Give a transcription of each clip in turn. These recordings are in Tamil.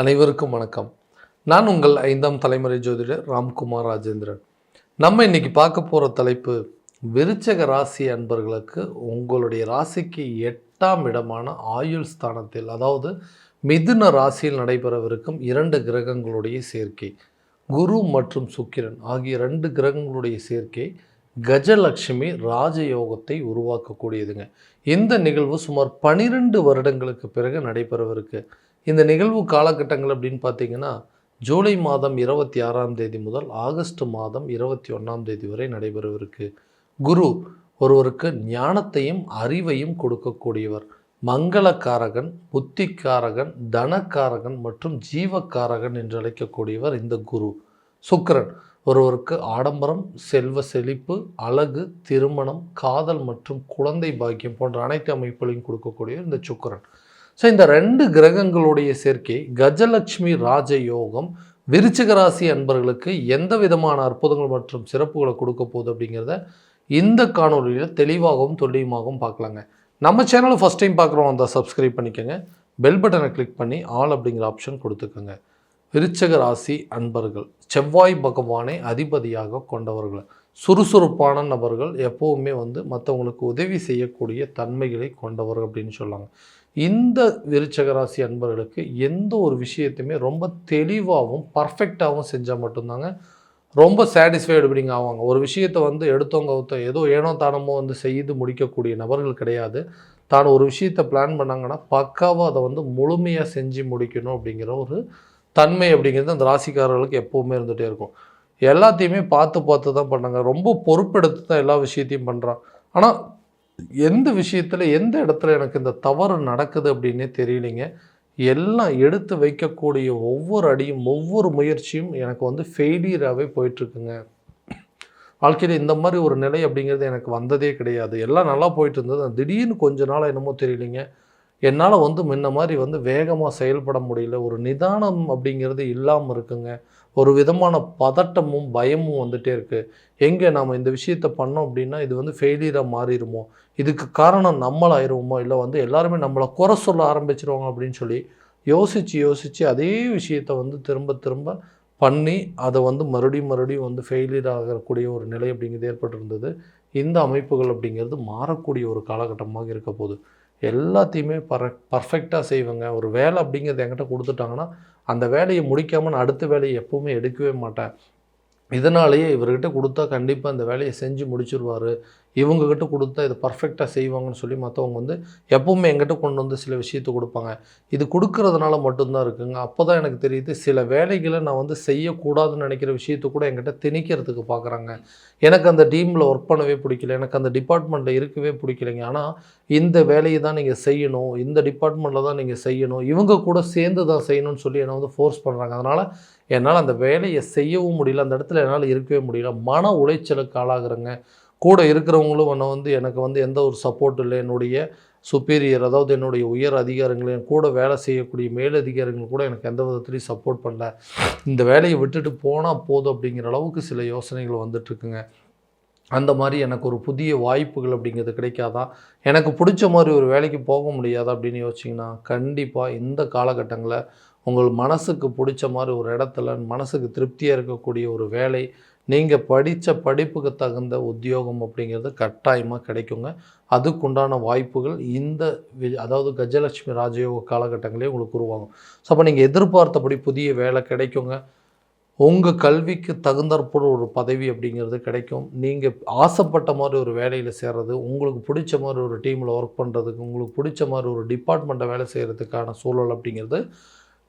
அனைவருக்கும் வணக்கம். நான் உங்கள் 5ஆம் தலைமுறை ஜோதிடர் ராம்குமார் ராஜேந்திரன். நம்ம இன்னைக்கு பார்க்க போகிற தலைப்பு, விருச்சக ராசி அன்பர்களுக்கு உங்களுடைய ராசிக்கு 8ஆம் இடமான ஆயுள் ஸ்தானத்தில், அதாவது மிதுன ராசியில் நடைபெறவிருக்கும் 2 கிரகங்களுடைய சேர்க்கை, குரு மற்றும் சுக்கிரன் ஆகிய 2 கிரகங்களுடைய சேர்க்கை கஜலட்சுமி ராஜயோகத்தை உருவாக்கக்கூடியதுங்க. இந்த நிகழ்வு சுமார் 12 வருடங்களுக்கு பிறகு நடைபெறவிருக்கு. இந்த நிகழ்வு காலகட்டங்கள் அப்படின்னு பார்த்தீங்கன்னா, ஜூலை மாதம் 26ஆம் தேதி முதல் ஆகஸ்ட் மாதம் 21ஆம் தேதி வரை நடைபெறவிருக்கு. குரு ஒருவருக்கு ஞானத்தையும் அறிவையும் கொடுக்கக்கூடியவர். மங்களக்காரகன், புத்திக்காரகன், தனக்காரகன் மற்றும் ஜீவக்காரகன் என்று அழைக்கக்கூடியவர் இந்த குரு. சுக்கிரன் ஒருவருக்கு ஆடம்பரம், செல்வ செழிப்பு, அழகு, திருமணம், காதல் மற்றும் குழந்தை பாக்கியம் போன்ற அனைத்து அமைப்புகளையும் கொடுக்கக்கூடியவர் இந்த சுக்கிரன். ஸோ இந்த 2 கிரகங்களுடைய சேர்க்கை கஜலட்சுமி ராஜயோகம் விருச்சிக ராசி அன்பர்களுக்கு எந்த விதமான அற்புதங்கள் மற்றும் சிறப்புகளை கொடுக்க போகுது அப்படிங்கிறத இந்த காணொலியில் தெளிவாகவும் துல்லியமாகவும் பார்க்கலாங்க. நம்ம சேனலை ஃபஸ்ட் டைம் பார்க்குறோம், அந்த சப்ஸ்கிரைப் பண்ணிக்கோங்க, பெல் பட்டனை கிளிக் பண்ணி ஆல் அப்படிங்கிற ஆப்ஷன் கொடுத்துக்கோங்க. விருச்சிக ராசி அன்பர்கள் செவ்வாய் பகவானை அதிபதியாக கொண்டவர்கள், சுறுசுறுப்பான நபர்கள், எப்போவுமே மற்றவங்களுக்கு உதவி செய்யக்கூடிய தன்மைகளை கொண்டவர்கள் அப்படின்னு சொல்லாங்க. இந்த விருச்சிக ராசி அன்பர்களுக்கு எந்த ஒரு விஷயத்தையுமே ரொம்ப தெளிவாகவும் பர்ஃபெக்டாகவும் செஞ்சால் மட்டும்தாங்க ரொம்ப சாட்டிஸ்ஃபைடு அப்படிங்க ஆவாங்க. ஒரு விஷயத்தை எடுத்தவங்க ஏதோ ஏனோ தானமோ செய்து முடிக்கக்கூடிய நபர்கள் கிடையாது. தான் ஒரு விஷயத்தை பிளான் பண்ணாங்கன்னா பக்காவாக அதை முழுமையாக செஞ்சு முடிக்கணும் அப்படிங்கிற ஒரு தன்மை அப்படிங்கிறது அந்த ராசிக்காரர்களுக்கு எப்போவுமே இருந்துகிட்டே இருக்கும். எல்லாத்தையுமே பார்த்து தான் பண்ணாங்க. ரொம்ப பொறுப்பெடுத்து தான் எல்லா விஷயத்தையும் பண்ணுறான். ஆனால் எந்த விஷயத்தில் எந்த இடத்துல எனக்கு இந்த தவறு நடக்குது அப்படின்னே தெரியலைங்க. எல்லாம் எடுத்து வைக்கக்கூடிய ஒவ்வொரு அடியும் ஒவ்வொரு முயற்சியும் எனக்கு ஃபெயிலியராகவே போயிட்டுருக்குங்க. வாழ்க்கையில் இந்த மாதிரி ஒரு நிலை அப்படிங்கிறது எனக்கு வந்ததே கிடையாது. எல்லாம் நல்லா போயிட்டு இருந்தது. திடீர்னு கொஞ்ச நாள் என்னமோ தெரியலைங்க, என்னால் முன்ன மாதிரி வேகமாக செயல்பட முடியல. ஒரு நிதானம் அப்படிங்கிறது இல்லாமல் இருக்குங்க. ஒரு விதமான பதட்டமும் பயமும் வந்துகிட்டே இருக்குது. எங்கே நாம் இந்த விஷயத்தை பண்ணோம் அப்படின்னா இது ஃபெயிலியராக மாறிடுமோ, இதுக்கு காரணம் நம்மளாயிருவோமோ, இல்லை எல்லாருமே நம்மளை குறை சொல்ல ஆரம்பிச்சிருவாங்க அப்படின்னு சொல்லி யோசித்து அதே விஷயத்தை திரும்ப திரும்ப பண்ணி அதை மறுபடியும் ஃபெயிலியர் ஆகக்கூடிய ஒரு நிலை அப்படிங்கிறது ஏற்பட்டிருந்தது. இந்த அமைப்புகள் அப்படிங்கிறது மாறக்கூடிய ஒரு காலகட்டமாக இருக்க போகுது. எல்லாத்தையுமே பர்ஃபெக்டாக செய்வேங்க. ஒரு வேலை அப்படிங்கிறது என்கிட்ட கொடுத்துட்டாங்கன்னா அந்த வேலையை முடிக்காமல் நான் அடுத்த வேலையை எப்போவுமே எடுக்கவே மாட்டேன். இதனாலேயே இவர்கிட்ட கொடுத்தா கண்டிப்பாக அந்த வேலையை செஞ்சு முடிச்சிருவார், இவங்ககிட்ட கொடுத்தா இதை பர்ஃபெக்டாக செய்வாங்கன்னு சொல்லி மற்றவங்க எப்போவுமே எங்கிட்ட கொண்டு சில விஷயத்தை கொடுப்பாங்க. இது கொடுக்கறதுனால மட்டும்தான் இருக்குங்க. அப்போ தான் எனக்கு தெரியுது, சில வேலைகளை நான் செய்யக்கூடாதுன்னு நினைக்கிற விஷயத்தை கூட என்கிட்ட திணிக்கிறதுக்கு பார்க்குறாங்க. எனக்கு அந்த டீமில் ஒர்க் பண்ணவே பிடிக்கல, எனக்கு அந்த டிபார்ட்மெண்ட்டில் இருக்கவே பிடிக்கலைங்க. ஆனால் இந்த வேலையை தான் நீங்கள் செய்யணும், இந்த டிபார்ட்மெண்ட்டில் தான் நீங்கள் செய்யணும், இவங்க கூட சேர்ந்து தான் செய்யணும்னு சொல்லி என்னை ஃபோர்ஸ் பண்ணுறாங்க. அதனால் என்னால் அந்த வேலையை செய்யவும் முடியல, அந்த இடத்துல என்னால் இருக்கவே முடியல, மன உளைச்சலுக்கு ஆளாகிறேங்க. கூட இருக்கிறவங்களும் எனக்கு எந்த ஒரு சப்போர்ட் இல்லை. என்னுடைய சுப்பீரியர், அதாவது என்னுடைய உயர் அதிகாரிகள், என் கூட வேலை செய்யக்கூடிய மேலதிகாரிகள் கூட எனக்கு எந்த விதத்துலையும் சப்போர்ட் பண்ணல. இந்த வேலையை விட்டுட்டு போனால் போதும் அப்படிங்கிற அளவுக்கு சில யோசனைகள் வந்துட்டுருக்குங்க. அந்த மாதிரி எனக்கு ஒரு புதிய வாய்ப்புகள் அப்படிங்கிறது கிடைக்காதா, எனக்கு பிடிச்ச மாதிரி ஒரு வேலைக்கு போக முடியாதா அப்படின்னு யோசிச்சிங்கன்னா, கண்டிப்பாக இந்த காலகட்டங்களில் உங்கள் மனசுக்கு பிடிச்ச மாதிரி ஒரு இடத்துல மனசுக்கு திருப்தியாக இருக்கக்கூடிய ஒரு வேலை, நீங்கள் படித்த படிப்புக்கு தகுந்த உத்தியோகம் அப்படிங்கிறது கட்டாயமாக கிடைக்குங்க. அதுக்குண்டான வாய்ப்புகள் இந்த அதாவது கஜலட்சுமி ராஜயோக காலகட்டங்களே உங்களுக்கு உருவாகும். ஸோ அப்போ நீங்கள் எதிர்பார்த்தபடி புதிய வேலை கிடைக்குங்க. உங்கள் கல்விக்கு தகுந்தாற்போல் ஒரு பதவி அப்படிங்கிறது கிடைக்கும். நீங்கள் ஆசைப்பட்ட மாதிரி ஒரு வேலையில் சேர்றது, உங்களுக்கு பிடிச்ச மாதிரி ஒரு டீமில் ஒர்க் பண்ணுறதுக்கு, உங்களுக்கு பிடிச்ச மாதிரி ஒரு டிபார்ட்மெண்ட்டை வேலை செய்கிறதுக்கான சூழல் அப்படிங்கிறது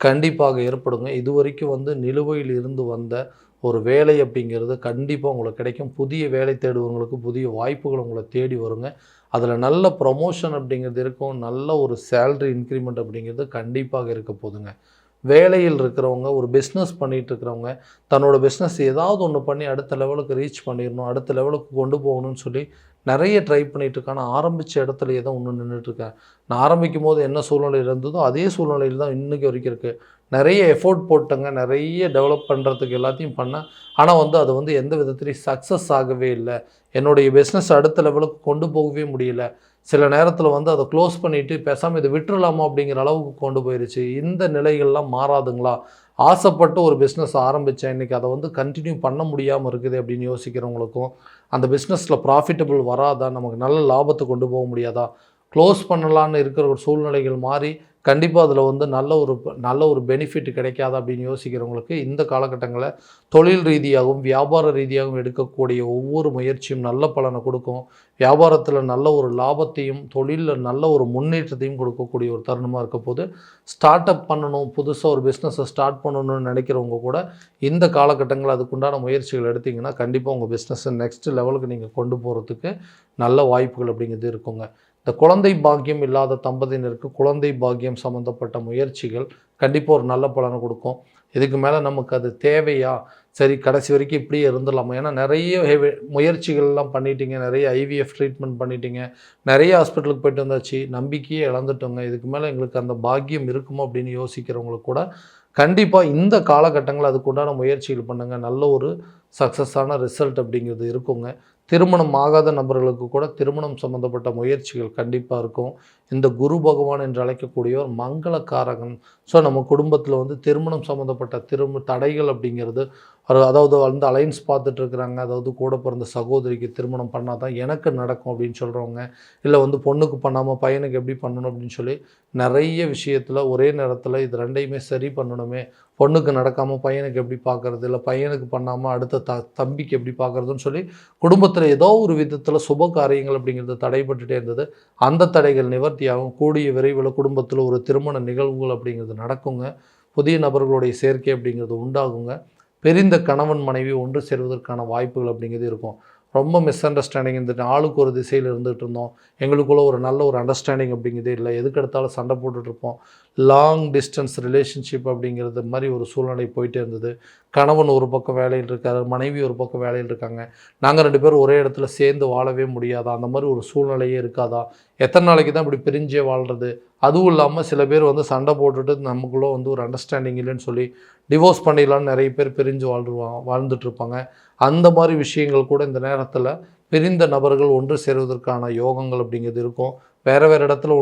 கண்டிப்பாக ஏற்படுங்க. இது வரைக்கும் நிலுவையில் இருந்து வந்த ஒரு வேலை அப்படிங்கிறது கண்டிப்பாக உங்களுக்கு கிடைக்கும். புதிய வேலை தேடுவவங்களுக்கு புதிய வாய்ப்புகள் உங்களை தேடி வருங்க. அதில் நல்ல ப்ரமோஷன் அப்படிங்கிறது இருக்கும். நல்ல ஒரு சேல்ரி இன்க்ரிமெண்ட் அப்படிங்கிறது கண்டிப்பாக இருக்க போதுங்க. வேலையில் இருக்கிறவங்க, ஒரு பிஸ்னஸ் பண்ணிகிட்டு இருக்கிறவங்க, தன்னோட பிஸ்னஸ் ஏதாவது ஒன்று பண்ணி அடுத்த லெவலுக்கு ரீச் பண்ணிடணும், அடுத்த லெவலுக்கு கொண்டு போகணும்னு சொல்லி நிறைய ட்ரை பண்ணிகிட்ருக்கேன். ஆனால் ஆரம்பித்த இடத்துலையே தான் இன்னும் நின்றுட்டுருக்கேன். நான் ஆரம்பிக்கும் போது என்ன சூழ்நிலை இருந்ததோ அதே சூழ்நிலையில் தான் இன்றைக்கி வரைக்கும் இருக்குது. நிறைய எஃபோர்ட் போட்டேங்க, நிறைய டெவலப் பண்ணுறதுக்கு எல்லாத்தையும் பண்ணேன். ஆனால் அது எந்த விதத்துலையும் சக்ஸஸ் ஆகவே இல்லை. என்னுடைய பிஸ்னஸ் அடுத்த லெவலுக்கு கொண்டு போகவே முடியல. சில நேரத்தில் வந்து அதை க்ளோஸ் பண்ணிவிட்டு பேசாமல் இதை விட்டுறலாமா அப்படிங்கிற அளவுக்கு கொண்டு போயிருச்சு. இந்த நிலைகள்லாம் மாறாதுங்களா? ஆசைப்பட்டு ஒரு பிஸ்னஸ் ஆரம்பித்தேன், இன்றைக்கி அதை வந்து கண்டினியூ பண்ண முடியாமல் இருக்குது அப்படின்னு யோசிக்கிறவங்களுக்கும், அந்த பிஸ்னஸில் ப்ராஃபிட்டபிள் வராதா, நமக்கு நல்ல லாபத்தை கொண்டு போக முடியாதா, க்ளோஸ் பண்ணலான்னு இருக்கிற ஒரு சூழ்நிலைகள் மாறி கண்டிப்பாக அதில் வந்து நல்ல ஒரு பெனிஃபிட் கிடைக்காதா அப்படின்னு யோசிக்கிறவங்களுக்கு இந்த காலகட்டங்களில் தொழில் ரீதியாகவும் வியாபார ரீதியாகவும் எடுக்கக்கூடிய ஒவ்வொரு முயற்சியும் நல்ல பலனை கொடுக்கும். வியாபாரத்தில் நல்ல ஒரு லாபத்தையும் தொழிலில் நல்ல ஒரு முன்னேற்றத்தையும் கொடுக்கக்கூடிய ஒரு தருணமாக இருக்க போது, ஸ்டார்ட் அப் பண்ணணும், புதுசாக ஒரு பிஸ்னஸை ஸ்டார்ட் பண்ணணும்னு நினைக்கிறவங்க கூட இந்த காலகட்டங்களில் அதுக்குண்டான முயற்சிகள் எடுத்திங்கன்னா கண்டிப்பாக உங்கள் பிஸ்னஸை நெக்ஸ்ட் லெவலுக்கு நீங்கள் கொண்டு போகிறதுக்கு நல்ல வாய்ப்புகள் அப்படிங்கிறது இருக்குங்க. இந்த குழந்தை பாக்கியம் இல்லாத தம்பதியினருக்கு குழந்தை பாக்கியம் சம்மந்தப்பட்ட முயற்சிகள் கண்டிப்பாக ஒரு நல்ல பலனை கொடுக்கும். இதுக்கு மேலே நமக்கு அது தேவையா, சரி கடைசி வரைக்கும் இப்படியே இருந்துடலாமா, ஏன்னா நிறைய முயற்சிகள்லாம் பண்ணிட்டீங்க, நிறைய ஐவிஎஃப் ட்ரீட்மெண்ட் பண்ணிட்டீங்க, நிறைய ஹாஸ்பிட்டலுக்கு போய்ட்டு வந்தாச்சு, நம்பிக்கையே இழந்துட்டோங்க, இதுக்கு மேலே எங்களுக்கு அந்த பாக்கியம் இருக்குமோ அப்படின்னு யோசிக்கிறவங்களுக்கு கூட கண்டிப்பாக இந்த காலகட்டங்களில் அதுக்குண்டான முயற்சிகள் பண்ணுங்கள். நல்ல ஒரு சக்ஸஸான ரிசல்ட் அப்படிங்கிறது இருக்குங்க. திருமணம் ஆகாத நபர்களுக்கு கூட திருமணம் சம்பந்தப்பட்ட முயற்சிகள் கண்டிப்பாக இருக்கும். இந்த குரு பகவான் என்று அழைக்கக்கூடியவர் மங்களக்காரகன். ஸோ நம்ம குடும்பத்தில் வந்து திருமணம் சம்மந்தப்பட்ட தடைகள் அப்படிங்கிறது, அதாவது வந்து அலைன்ஸ் பார்த்துட்டு இருக்கிறாங்க, அதாவது கூட பிறந்த சகோதரிக்கு திருமணம் பண்ணால் தான் எனக்கு நடக்கும் அப்படின்னு சொல்கிறவங்க, இல்லை வந்து பொண்ணுக்கு பண்ணாமல் பையனுக்கு எப்படி பண்ணணும் அப்படின்னு சொல்லி நிறைய விஷயத்தில் ஒரே நேரத்தில் இது ரெண்டையுமே சரி பண்ணணுமே, பொண்ணுக்கு நடக்காமல் பையனுக்கு எப்படி பார்க்குறது, இல்லை பையனுக்கு பண்ணாமல் அடுத்த தம்பிக்கு எப்படி பார்க்குறதுன்னு சொல்லி குடும்பத்தில் ஏதோ ஒரு விதத்தில் சுப காரியங்கள் அப்படிங்கிறது தடைப்பட்டுட்டே இருந்தது. அந்த தடைகள் நிவர்த்தியாகும். கூடிய விரைவில் குடும்பத்தில் ஒரு திருமண நிகழ்வுகள் அப்படிங்கிறது நடக்குங்க. புதிய நபர்களுடைய சேர்க்கை அப்படிங்கிறது உண்டாகுங்க. பிரிந்த கணவன் மனைவி ஒன்று சேர்வதற்கான வாய்ப்புகள் அப்படிங்கிறது இருக்கும். ரொம்ப மிஸ் அண்டர்ஸ்டாண்டிங் இருந்துட்டு ஆளுக்கு ஒரு திசையில் இருந்துகிட்டு இருந்தோம், எங்களுக்குள்ளே ஒரு நல்ல ஒரு அண்டர்ஸ்டாண்டிங் அப்படிங்கிறதே இல்லை, எதுக்கு எடுத்தாலும் சண்டை போட்டுட்ருப்போம், லாங் டிஸ்டன்ஸ் ரிலேஷன்ஷிப் அப்படிங்கிறது மாதிரி ஒரு சூழ்நிலை போயிட்டே இருந்தது. கணவன் ஒரு பக்கம் வேலையில் இருக்கார், மனைவி ஒரு பக்கம் வேலையில் இருக்காங்க, நாங்கள் 2 பேரும் ஒரே இடத்துல சேர்ந்து வாழவே முடியாதா, அந்த மாதிரி ஒரு சூழ்நிலையே இருக்காதா, எத்தனை நாளைக்கு தான் இப்படி பிரிஞ்சே வாழ்கிறது, அதுவும் இல்லாமல் சில பேர் வந்து சண்டை போட்டுட்டு நமக்குள்ளே வந்து ஒரு அண்டர்ஸ்டாண்டிங் இல்லைன்னு சொல்லி டிவோர்ஸ் பண்ணிடலான்னு நிறைய பேர் பிரிஞ்சு வாழ்ந்துட்டுருப்பாங்க. அந்த மாதிரி விஷயங்கள் கூட இந்த நேரத்தில் பிரிந்த நபர்கள் ஒன்று சேருவதற்கான யோகங்கள் அப்படிங்கிறது இருக்கும். வேறு இடத்துல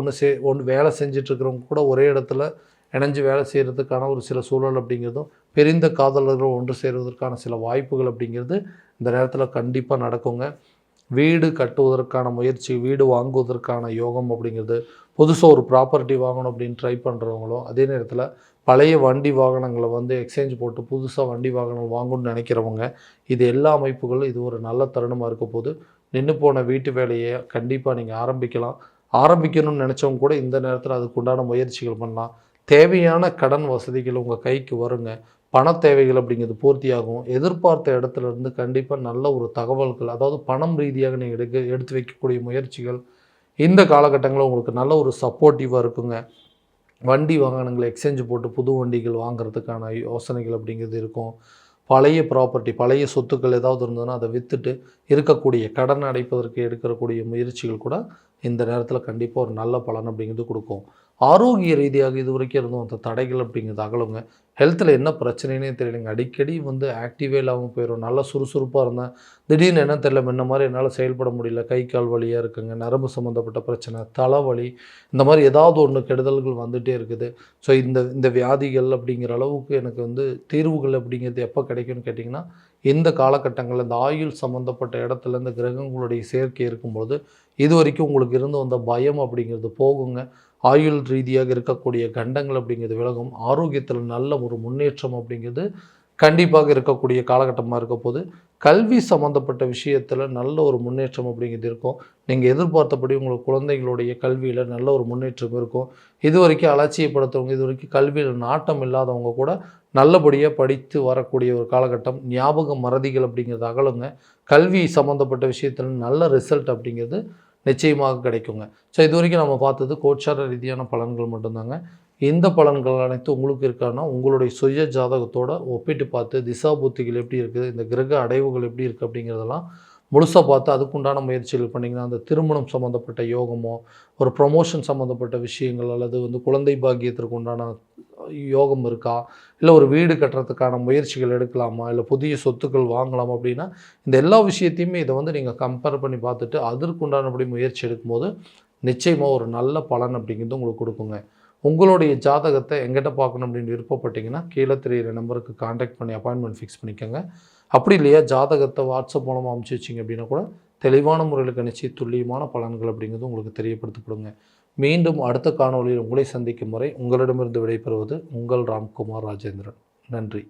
ஒன்று வேலை செஞ்சிட்ருக்கிறவங்க கூட ஒரே இடத்துல இணைஞ்சு வேலை செய்கிறதுக்கான ஒரு சில சூழல் அப்படிங்கிறதும், பிரிந்த காதலர்கள் ஒன்று சேருவதற்கான சில வாய்ப்புகள் அப்படிங்கிறது இந்த நேரத்தில் கண்டிப்பாக நடக்குங்க. வீடு கட்டுவதற்கான முயற்சி, வீடு வாங்குவதற்கான யோகம் அப்படிங்கிறது, புதுசாக ஒரு ப்ராப்பர்ட்டி வாங்கணும் அப்படின்னு ட்ரை பண்ணுறவங்களும், அதே நேரத்தில் பழைய வண்டி வாகனங்களை வந்து எக்ஸ்சேஞ்ச் போட்டு புதுசாக வண்டி வாகனங்கள் வாங்கணும்னு நினைக்கிறவங்க, இது எல்லா அமைப்புகளும் இது ஒரு நல்ல தருணமாக இருக்க போது. நின்று போன வீட்டு வேலையை கண்டிப்பாக நீங்கள் ஆரம்பிக்கணும்னு நினச்சவங்க கூட இந்த நேரத்தில் அதுக்குண்டான முயற்சிகள் பண்ணலாம். தேவையான கடன் வசதிகள் உங்கள் கைக்கு வருங்க. பண தேவைகள் அப்படிங்கிறது பூர்த்தியாகும். எதிர்பார்த்த இடத்துல இருந்து கண்டிப்பாக நல்ல ஒரு தகவல்கள், அதாவது பணம் ரீதியாக நீங்கள் எடுத்து வைக்கக்கூடிய முயற்சிகள் இந்த காலகட்டங்களில் உங்களுக்கு நல்ல ஒரு சப்போர்ட்டிவாக இருக்குங்க. வண்டி வாகனங்களை எக்ஸ்சேஞ்ச் போட்டு புது வண்டிகள் வாங்குறதுக்கான யோசனைகள் அப்படிங்கிறது இருக்கும். பழைய ப்ராப்பர்ட்டி, பழைய சொத்துக்கள் ஏதாவது இருந்ததுன்னா அதை விற்றுட்டு இருக்கக்கூடிய கடன் அடைப்பதற்கு எடுக்கக்கூடிய முயற்சிகள் கூட இந்த நேரத்தில் கண்டிப்பாக ஒரு நல்ல பலன் அப்படிங்கிறது கொடுக்கும். ஆரோக்கிய ரீதியாக இது வரைக்கும் இருந்தும் அந்த தடைகள் அப்படிங்கிறது அகலுங்க. ஹெல்த்தில் என்ன பிரச்சனைனே தெரியலைங்க. அடிக்கடி வந்து ஆக்டிவே இல்லாமல் போயிடும். நல்லா சுறுசுறுப்பாக இருந்தேன், திடீர்னு என்ன தெரியல, முன்ன மாதிரி என்னால் செயல்பட முடியல, கை கால் வலியாக இருக்குங்க, நரம்பு சம்மந்தப்பட்ட பிரச்சனை, தலைவலி, இந்த மாதிரி ஏதாவது ஒன்று கெடுதல்கள் வந்துகிட்டே இருக்குது. ஸோ இந்த வியாதிகள் அப்படிங்கிற அளவுக்கு எனக்கு வந்து தீர்வுகள் அப்படிங்கிறது எப்போ கிடைக்கும்னு கேட்டிங்கன்னா, இந்த காலகட்டங்களில் இந்த ஆயுள் சம்மந்தப்பட்ட இடத்துல இந்த கிரகங்களுடைய சேர்க்கை இருக்கும்போது இது வரைக்கும் உங்களுக்கு இருந்து வந்த பயம் அப்படிங்கிறது போகுங்க. ஆயுள் ரீதியாக இருக்கக்கூடிய கண்டங்கள் அப்படிங்கிறது விலகும். ஆரோக்கியத்தில் நல்ல ஒரு முன்னேற்றம் அப்படிங்கிறது கண்டிப்பாக இருக்கக்கூடிய காலகட்டமாக இருக்க போது, கல்வி சம்மந்தப்பட்ட விஷயத்தில் நல்ல ஒரு முன்னேற்றம் அப்படிங்கிறது இருக்கும். நீங்கள் எதிர்பார்த்தபடி உங்கள் குழந்தைகளுடைய கல்வியில் நல்ல ஒரு முன்னேற்றம் இருக்கும். இது வரைக்கும் அலட்சியப்படுத்தவங்க, இது வரைக்கும் கல்வியில் நாட்டம் இல்லாதவங்க கூட நல்லபடியாக படித்து வரக்கூடிய ஒரு காலகட்டம். ஞாபக மறதிகள் அப்படிங்கிறது அகலுங்க. கல்வி சம்மந்தப்பட்ட விஷயத்தில் நல்ல ரிசல்ட் அப்படிங்கிறது நிச்சயமாக கிடைக்குங்க. ஸோ இது வரைக்கும் நம்ம பார்த்தது கோச்சார ரீதியான பலன்கள் மட்டும்தாங்க. இந்த பலன்கள் அனைத்து உங்களுக்கு இருக்கான்னா உங்களுடைய சுய ஜாதகத்தோடு ஒப்பிட்டு பார்த்து திசா புத்திகள் எப்படி இருக்குது, இந்த கிரக அடைவுகள் எப்படி இருக்குது அப்படிங்கிறதெல்லாம் முழுசாக பார்த்து அதுக்குண்டான முயற்சிகள் பண்ணிங்கன்னா, அந்த திருமணம் சம்மந்தப்பட்ட யோகமோ, ஒரு ப்ரொமோஷன் சம்மந்தப்பட்ட விஷயங்கள், அல்லது வந்து குழந்தை பாக்கியத்திற்கு உண்டான யோகம் இருக்கா, இல்லை ஒரு வீடு கட்டுறதுக்கான முயற்சிகள் எடுக்கலாமா, இல்லை புதிய சொத்துக்கள் வாங்கலாமா அப்படின்னா, இந்த எல்லா விஷயத்தையுமே இதை வந்து நீங்கள் கம்பேர் பண்ணி பார்த்துட்டு அதற்குண்டானபடி முயற்சி எடுக்கும்போது நிச்சயமாக ஒரு நல்ல பலன் அப்படிங்கிறது உங்களுக்கு கொடுக்குங்க. உங்களுடைய ஜாதகத்தை எங்கிட்ட பார்க்கணும் அப்படின்னு விருப்பப்பட்டீங்கன்னா கீழே தெரியிற நம்பருக்கு காண்டாக்ட் பண்ணி அப்பாயின்மெண்ட் ஃபிக்ஸ் பண்ணிக்கோங்க. அப்படி இல்லையா ஜாதகத்தை வாட்ஸ்அப் மூலமாக அமுச்சு வச்சிங்க அப்படின்னா கூட தெளிவான முறையில் கணிச்சு துல்லியமான பலன்கள் அப்படிங்கிறது உங்களுக்கு தெரியப்படுத்தப்படுங்க. மீண்டும் அடுத்த காணொளியில் உங்களை சந்திக்கும் வரை உங்களிடமிருந்து விடைபெறுவது உங்கள் ராம்குமார் ராஜேந்திரன். நன்றி.